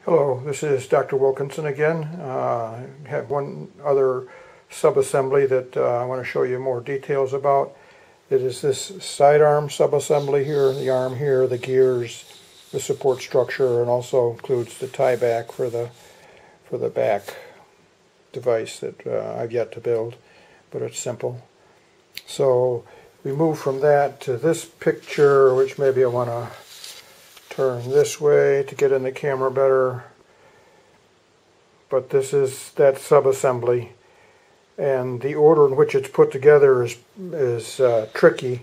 Hello, this is Dr. Wilkinson again. I have one other subassembly that I want to show you more details about. It is this sidearm subassembly here, the arm here, the gears, the support structure, and also includes the tie back for the back device that I've yet to build, but it's simple. So we move from that to this picture, which maybe I want to turn this way to get in the camera better. But this is that subassembly, and the order in which it's put together is tricky,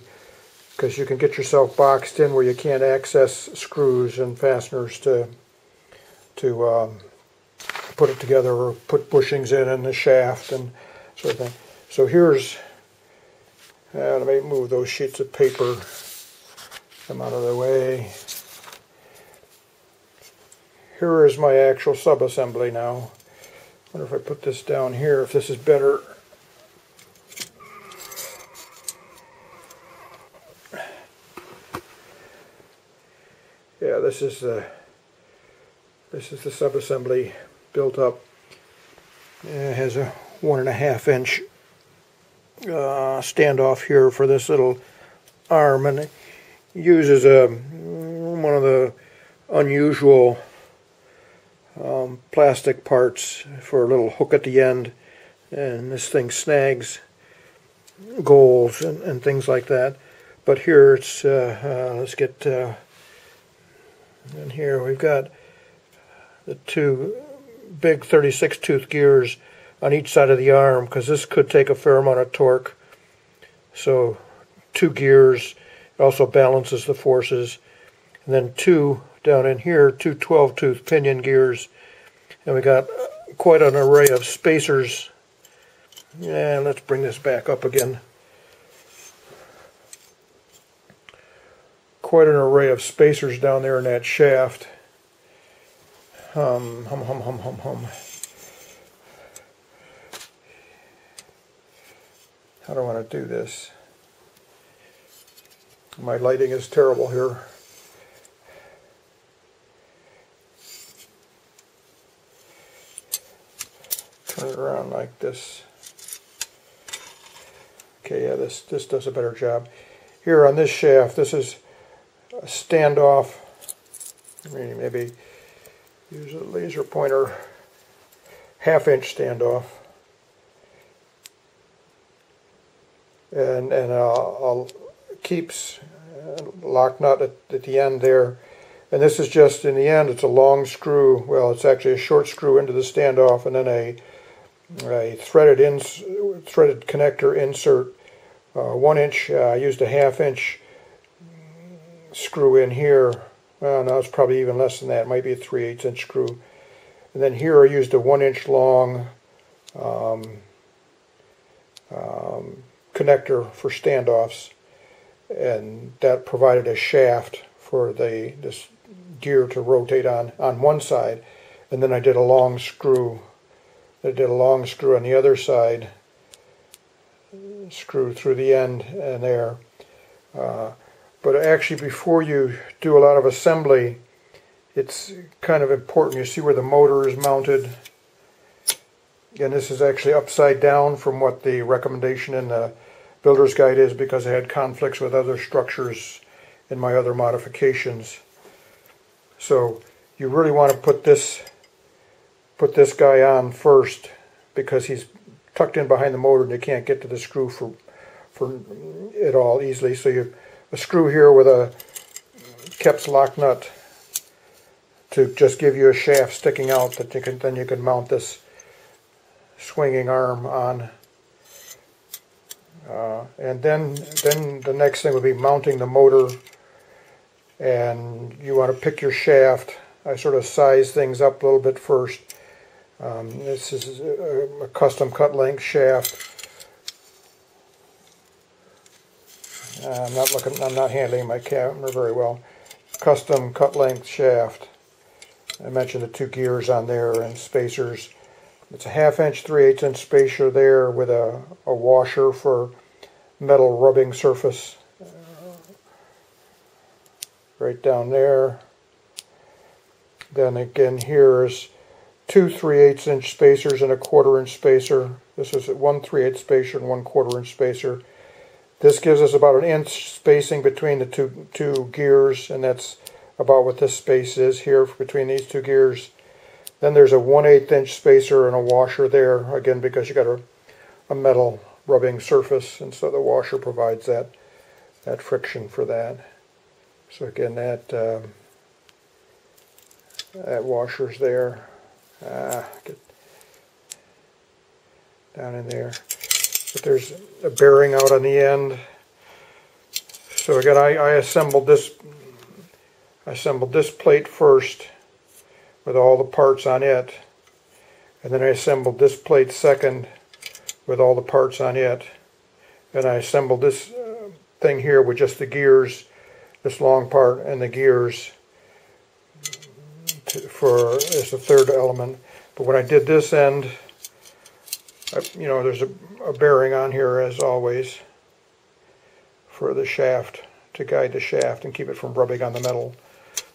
because you can get yourself boxed in where you can't access screws and fasteners to put it together, or put bushings in the shaft and sort of thing. So here's, let me move those sheets of paper, them out of the way. Here is my actual subassembly now. I wonder if I put this down here, if this is better. Yeah, this is the subassembly built up. It has a 1.5 inch standoff here for this little arm, and it uses one of the unusual plastic parts for a little hook at the end, and this thing snags goals and things like that. But here it's let's get in here. We've got the two big 36 tooth gears on each side of the arm, because this could take a fair amount of torque. So 2 gears, it also balances the forces, and then 2 down in here, 2 12-tooth pinion gears, and we got quite an array of spacers. And let's bring this back up again. Quite an array of spacers down there in that shaft. Hum. How do I want to do this? My lighting is terrible here. Turn it around like this. Okay, yeah, this does a better job. Here on this shaft, this is a standoff. Maybe use a laser pointer. 1/2 inch standoff. And I'll keeps lock nut at the end there. And this is just, in the end, it's a long screw. Well, it's actually a short screw into the standoff, and then a threaded connector insert. 1 inch. I used a 1/2 inch screw in here. Well, no, it's probably even less than that. It might be a 3/8 inch screw. And then here I used a 1 inch long connector for standoffs, and that provided a shaft for this gear to rotate on one side. And then I did a long screw. I did a long screw on the other side, screw through the end and there. But actually, before you do a lot of assembly, it's kind of important. You see where the motor is mounted. And this is actually upside down from what the recommendation in the builder's guide is, because I had conflicts with other structures in my other modifications. So you really want to put this guy on first, because he's tucked in behind the motor and you can't get to the screw for it all easily. So you a screw here with a Kep's lock nut to just give you a shaft sticking out that you can mount this swinging arm on. And then the next thing would be mounting the motor, and you want to pick your shaft. I sort of size things up a little bit first. This is a custom cut length shaft. I'm not handling my camera very well. Custom cut length shaft. I mentioned the 2 gears on there and spacers. It's a 1/2 inch, 3/8 inch spacer there with a washer for metal rubbing surface right down there. Then again, here's two 3/8 inch spacers and a 1/4 inch spacer. This is one 3/8 spacer and one 1/4 inch spacer. This gives us about an inch spacing between the two gears, and that's about what this space is here between these two gears. Then there's a 1/8 inch spacer and a washer there, again because you got a metal rubbing surface, and so the washer provides that friction for that. So again, that washer's there. Get down in there. But there's a bearing out on the end. So again, I assembled this plate first with all the parts on it, and then I assembled this plate second with all the parts on it, and I assembled this thing here with just the gears, this long part and the gears as the third element. But when I did this end, you know, there's a bearing on here as always for the shaft, to guide the shaft and keep it from rubbing on the metal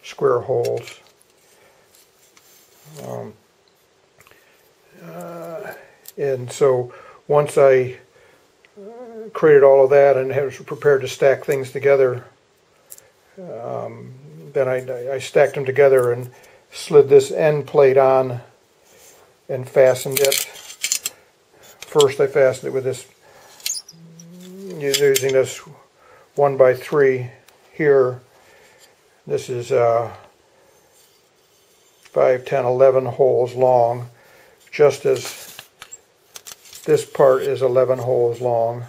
square holes. And so once I created all of that and was prepared to stack things together, then I stacked them together and slid this end plate on and fastened it. First I fastened it with this, using this 1x3 here. This is 5, 10, 11 holes long, just as this part is 11 holes long.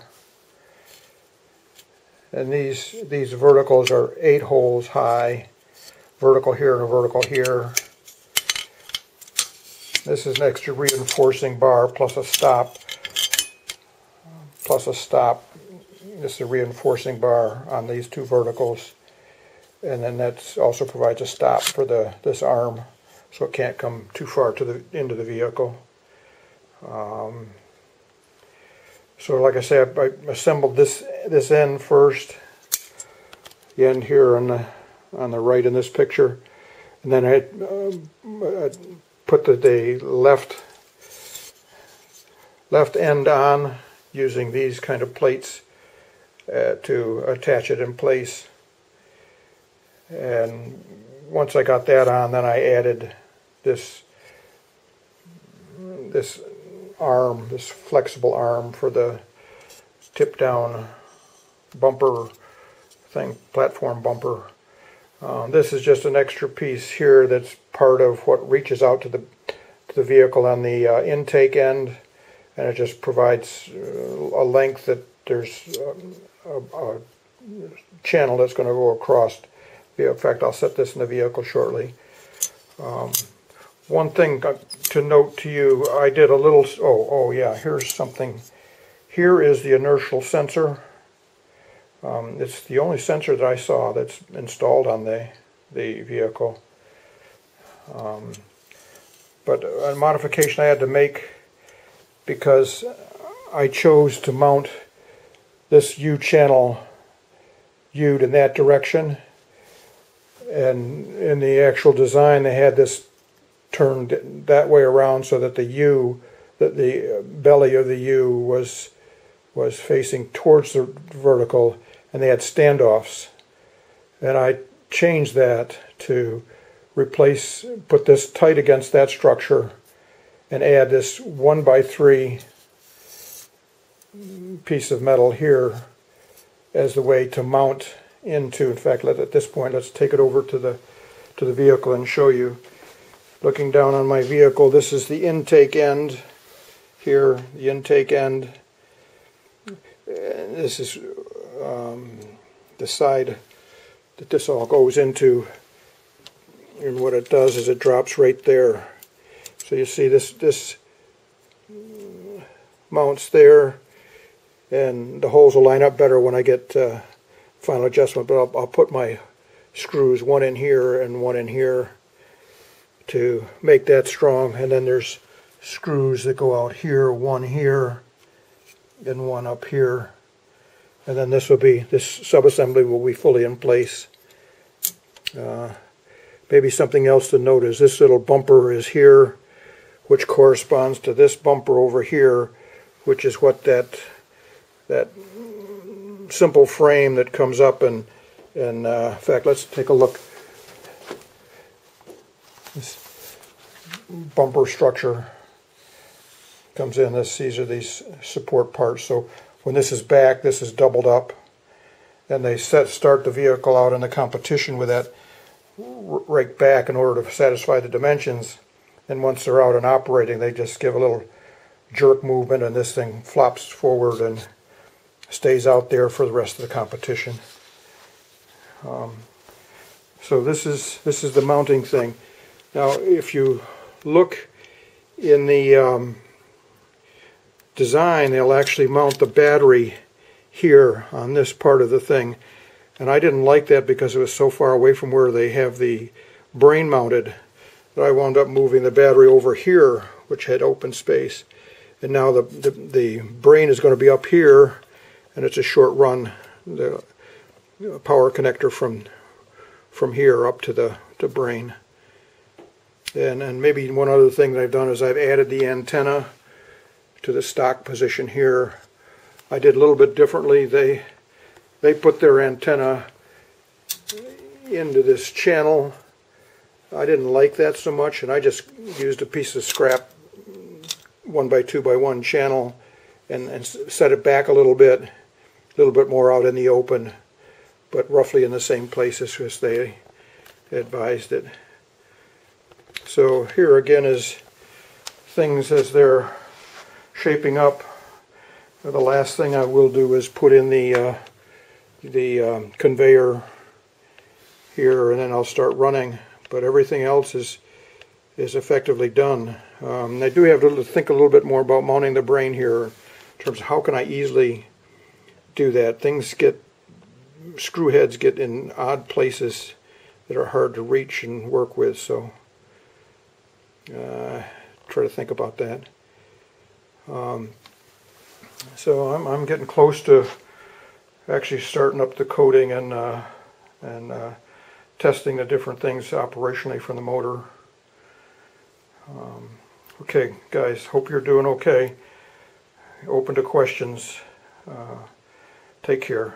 And these verticals are 8 holes high, vertical here and a vertical here. This is an extra reinforcing bar plus a stop. This is a reinforcing bar on these two verticals, and then that also provides a stop for this arm, so it can't come too far into the vehicle. So like I say, I assembled this end first, the end here on the right in this picture, and then I put the left end on using these kind of plates to attach it in place. And once I got that on, then I added this arm, this flexible arm for the tip down bumper thing, platform bumper. This is just an extra piece here that's part of what reaches out to the vehicle on the intake end, and it just provides a length that there's a channel that's going to go across. In fact, I'll set this in the vehicle shortly. One thing to note to you, I did a little, oh yeah, here's something. Here is the inertial sensor. It's the only sensor that I saw that's installed on the vehicle. But a modification I had to make, because I chose to mount this U-channel U'd in that direction, and in the actual design they had this turned that way around so that the belly of the U was facing towards the vertical, and they had standoffs. And I changed that to put this tight against that structure and add this 1x3 piece of metal here as the way to mount into. In fact, at this point, let's take it over to the vehicle and show you. Looking down on my vehicle, this is the intake end here, the intake end. And this is the side that this all goes into, and what it does is it drops right there. So you see this mounts there, and the holes will line up better when I get final adjustment, but I'll put my screws, one in here and one in here, to make that strong. And then there's screws that go out here, one here and one up here, and then this subassembly will be fully in place. maybe something else to note is this little bumper is here, which corresponds to this bumper over here, which is what that simple frame that comes up and in fact, let's take a look. This bumper structure comes in. These are these support parts. So when this is back, this is doubled up, and they start the vehicle out in the competition with that rake back in order to satisfy the dimensions. And once they're out and operating, they just give a little jerk movement, and this thing flops forward and stays out there for the rest of the competition. So this is the mounting thing. Now, if you look in the design, they'll actually mount the battery here on this part of the thing, and I didn't like that because it was so far away from where they have the brain mounted that I wound up moving the battery over here, which had open space, and now the brain is going to be up here, and it's a short run, the power connector from here up to the brain. And maybe one other thing that I've done is I've added the antenna to the stock position here. I did a little bit differently. They put their antenna into this channel. I didn't like that so much, and I just used a piece of scrap 1x2x1 channel and set it back a little bit more out in the open, but roughly in the same places as they advised it. So here again is things as they're shaping up. The last thing I will do is put in the conveyor here, and then I'll start running. But everything else is effectively done. I do have to think a little bit more about mounting the brain here in terms of how can I easily do that. Screw heads get in odd places that are hard to reach and work with, so try to think about that. So I'm getting close to actually starting up the coding and testing the different things operationally from the motor. Okay, guys, hope you're doing okay. Open to questions. Take care.